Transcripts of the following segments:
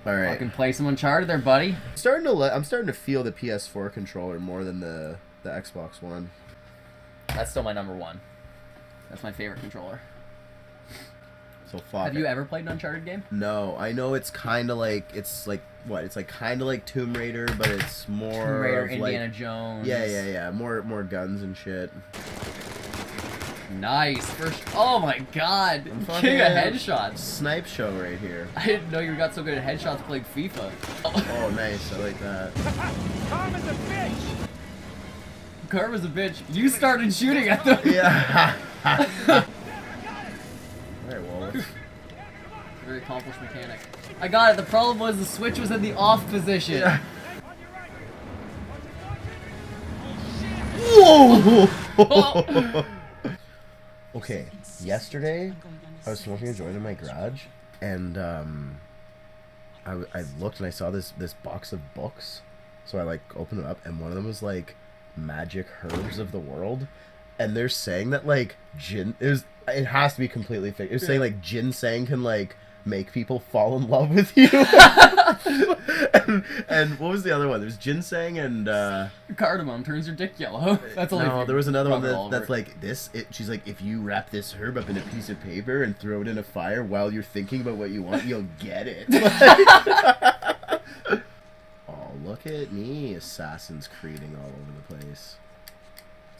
All right. Fucking play some Uncharted there, buddy. I'm starting to feel the PS4 controller more than the Xbox One. That's still my number one. That's my favorite controller. So fuck. Have you ever played an Uncharted game? No, I know it's kind of like what? It's like kind of like Tomb Raider, but it's more Tomb Raider, of Indiana like, Jones. Yeah. More guns and shit. Nice. First. Oh my god. King of headshots. Snipe show right here. I didn't know you got so good at headshots playing FIFA. Oh, nice. I like that. Karma's a bitch. Karma's a bitch. You started shooting at them. Yeah. Alright, well, Very accomplished mechanic. I got it. The problem was the switch was in the off position. yeah. Whoa! Okay, yesterday I was smoking a joint in my garage, and I looked and I saw this box of books, so I like opened it up, and one of them was like magic herbs of the world, and they're saying that like it has to be completely fake. It was saying like ginseng can like make people fall in love with you. and what was the other one? There's ginseng and Cardamom turns your dick yellow. That's only. No, there was another one that's like this. She's like, if you wrap this herb up in a piece of paper and throw it in a fire while you're thinking about what you want, you'll get it. Oh, look at me, Assassin's Creeding all over the place.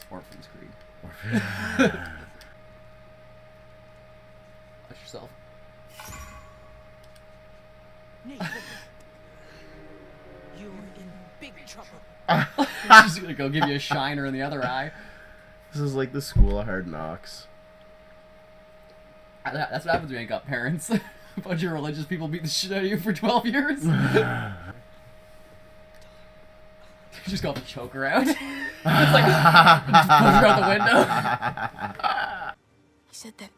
Orphan's Creed. Watch yourself. Nathan, you're in big trouble. She's gonna go give you a shiner in the other eye. This is like the school of hard knocks. That's what happens when you ain't got parents. A bunch of religious people beat the shit out of you for 12 years. You just got the choker out. It's like, just pull her out the window. He said that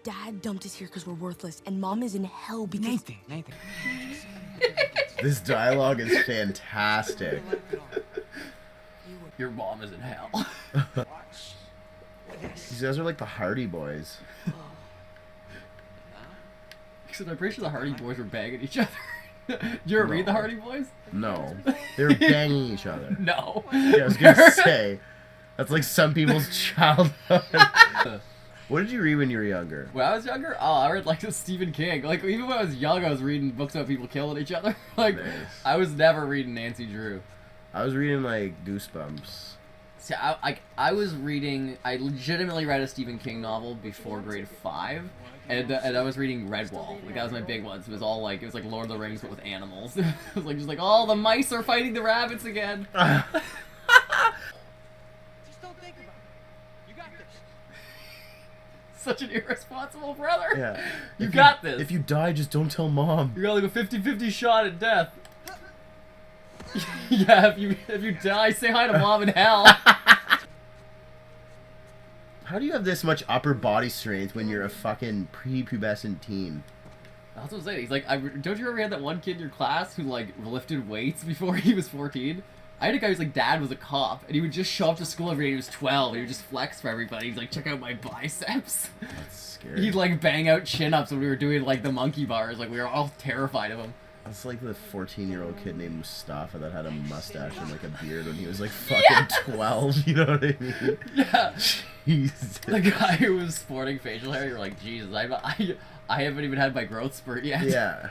Dad dumped us here because we're worthless, and Mom is in hell because... Nathan. This dialogue is fantastic. Your mom is in hell. These guys are like the Hardy Boys. Except I'm pretty sure the Hardy Boys were banging each other. Did you ever read the Hardy Boys? No. They were banging each other. No. Yeah, I was gonna say. That's like some people's childhood. What did you read when you were younger? When I was younger, I read like Stephen King. Like even when I was young, I was reading books about people killing each other. Like Nice. I was never reading Nancy Drew. I was reading like Goosebumps. See, I was reading. I legitimately read a Stephen King novel before grade 5, and I was reading Redwall. Like that was my big one. So it was all like Lord of the Rings but with animals. It was like just like oh the mice are fighting the rabbits again. Just don't think about it. You got this. Such an irresponsible brother. Yeah. You got this. If you die, just don't tell Mom. You got like a 50-50 shot at death. Yeah, if you die, say hi to Mom in hell. How do you have this much upper body strength when you're a fucking prepubescent teen? That's what I'm saying. He's like, don't you ever have that one kid in your class who like lifted weights before he was 14? I had a guy whose like dad was a cop, and he would just show up to school every day. He was 12, and he would just flex for everybody. He's like, check out my biceps. That's scary. He'd like bang out chin-ups when we were doing like the monkey bars. Like we were all terrified of him. That's like the 14-year-old kid named Mustafa that had a mustache and like a beard when he was like fucking 12. You know what I mean? Yeah. Jesus. The guy who was sporting facial hair, you're like, Jesus, I haven't even had my growth spurt yet. Yeah.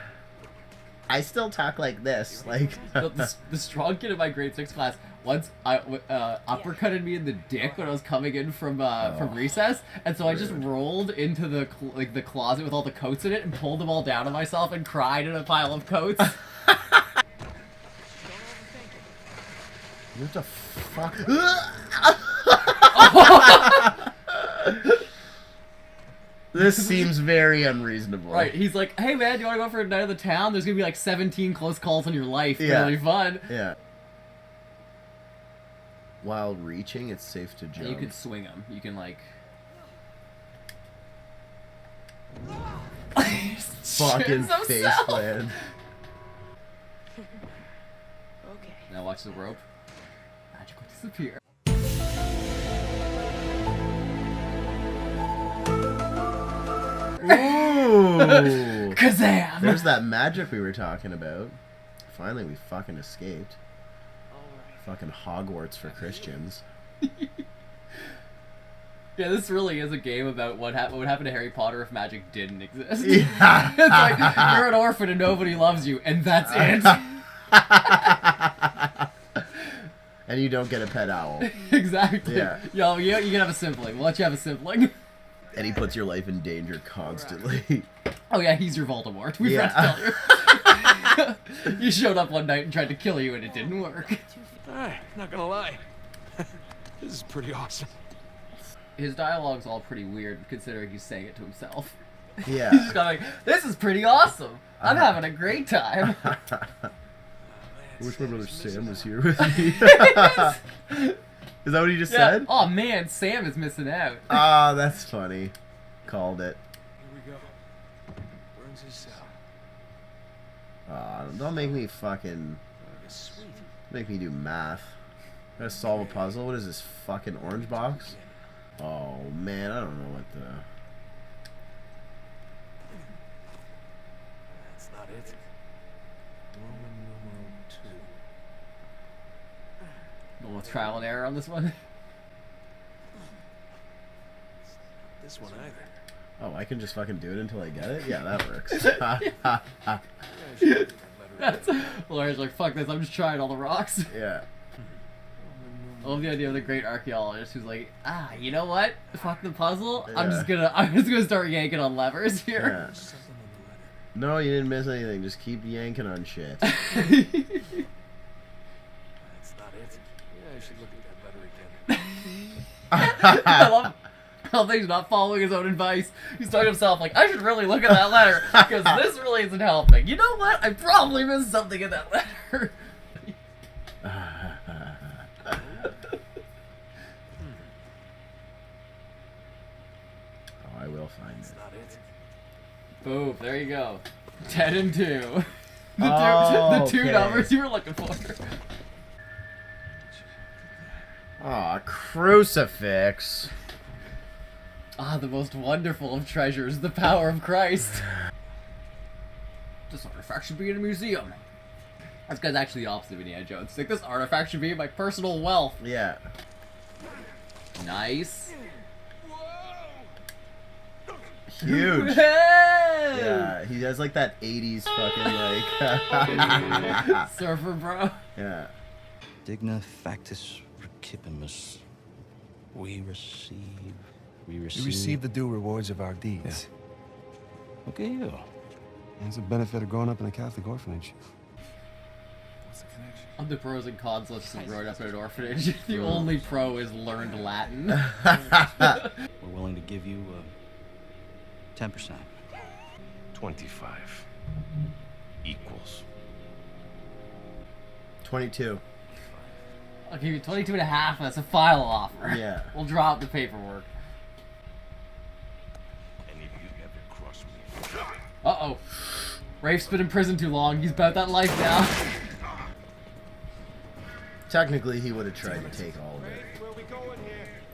I still talk like this, like. the strong kid in my grade 6 class once uppercutted me in the dick when I was coming in from recess, and so I just rolled into the the closet with all the coats in it and pulled them all down on myself and cried in a pile of coats. You have to fuck. This seems very unreasonable. Right, he's like, hey man, do you want to go for a night of the town? There's gonna be like 17 close calls on your life. Yeah. Really fun. Yeah. While reaching, it's safe to jump. You could swing them. You can like. Fucking face plant. Okay. Now watch the rope. Magical disappear. Ooh. Kazam! There's that magic we were talking about. Finally, we fucking escaped. Fucking Hogwarts for Christians. Yeah, this really is a game about what would happen to Harry Potter if magic didn't exist. Yeah. It's like, you're an orphan and nobody loves you, and that's it. And you don't get a pet owl. Exactly. Yeah. Yo, you can have a sibling. We'll let you have a sibling. And he puts your life in danger constantly. Oh yeah, he's your Voldemort. We Yeah. forgot to tell you. You showed up one night and tried to kill you, and it didn't work. Alright, not gonna lie. This is pretty awesome. His dialogue's all pretty weird, considering he's saying it to himself. Yeah. He's just going, "This is pretty awesome. I'm having a great time." I wish my brother Sam was here with me. Is that what he just said? Oh man, Sam is missing out. Ah, that's funny. Called it. Here we go. Burns his cell. Don't make me fucking... Sweet. Make me do math. Gotta solve a puzzle. What is this, fucking orange box? Oh man, I don't know what the... That's not it. Roman numeral 2. No trial and error on this one. This one either. Oh, I can just fucking do it until I get it? Yeah, that works. That's, Laura's like, "Fuck this, I'm just trying all the rocks." Yeah. I love the idea of the great archaeologist who's like, you know what? Fuck the puzzle. Yeah. I'm just gonna start yanking on levers here. Yeah. No, you didn't miss anything. Just keep yanking on shit. That's not it. Yeah, I should look at that letter again. I love that he's not following his own advice. He's talking to himself like, "I should really look at that letter because this really isn't helping." You know what? I probably missed something in that letter. I will find That's it. not it. Boom! There you go. 10 and 2. Oh, the two okay. numbers you were looking for. Aw, crucifix. The most wonderful of treasures, the power of Christ. This artifact should be in a museum. This guy's actually the opposite of Indiana Jones. He's like, this artifact should be in my personal wealth. Yeah. Nice. Huge. Hey! Yeah, he has like that 80s fucking like... Surfer bro. Yeah. Digna factus recipimus. We receive the due rewards of our deeds. Look at you. It's a benefit of growing up in a Catholic orphanage. On the pros and cons list of growing up in an orphanage, the only pro is learned Latin. We're willing to give you 10%. 25 equals 22. I'll give you 22 and a half, and that's a final offer. Yeah. We'll drop the paperwork. any of you ever cross me. Uh-oh. Rafe's been in prison too long. He's about that life now. Technically, he would have tried to take all of it.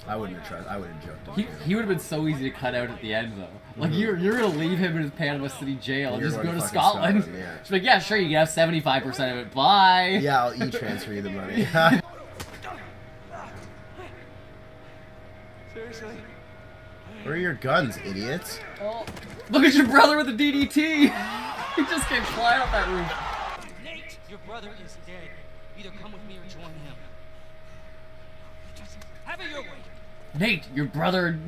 I wouldn't have tried. I would have joked him. He would have been so easy to cut out at the end, though. Like, you're gonna leave him in his Panama City jail and You're just going go to to fucking Scotland. Scotland, yeah. She's like, yeah, sure, you can have 75% of it. Bye. Yeah, I'll e-transfer you the money. Seriously? Where are your guns, idiots? Oh, look at your brother with the DDT. He just came flying off that roof. Nate, your brother is dead. Either come with me or join him. Just have it your way. Nate, your brother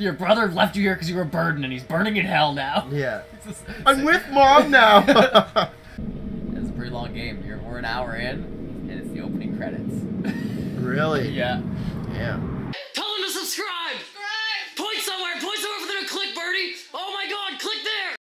left you here because you were a burden, and he's burning in hell now. Yeah. It's just- I'm with Mom now! It's a pretty long game. We're an hour in, and it's the opening credits. Really? Yeah. Damn. Tell him to subscribe!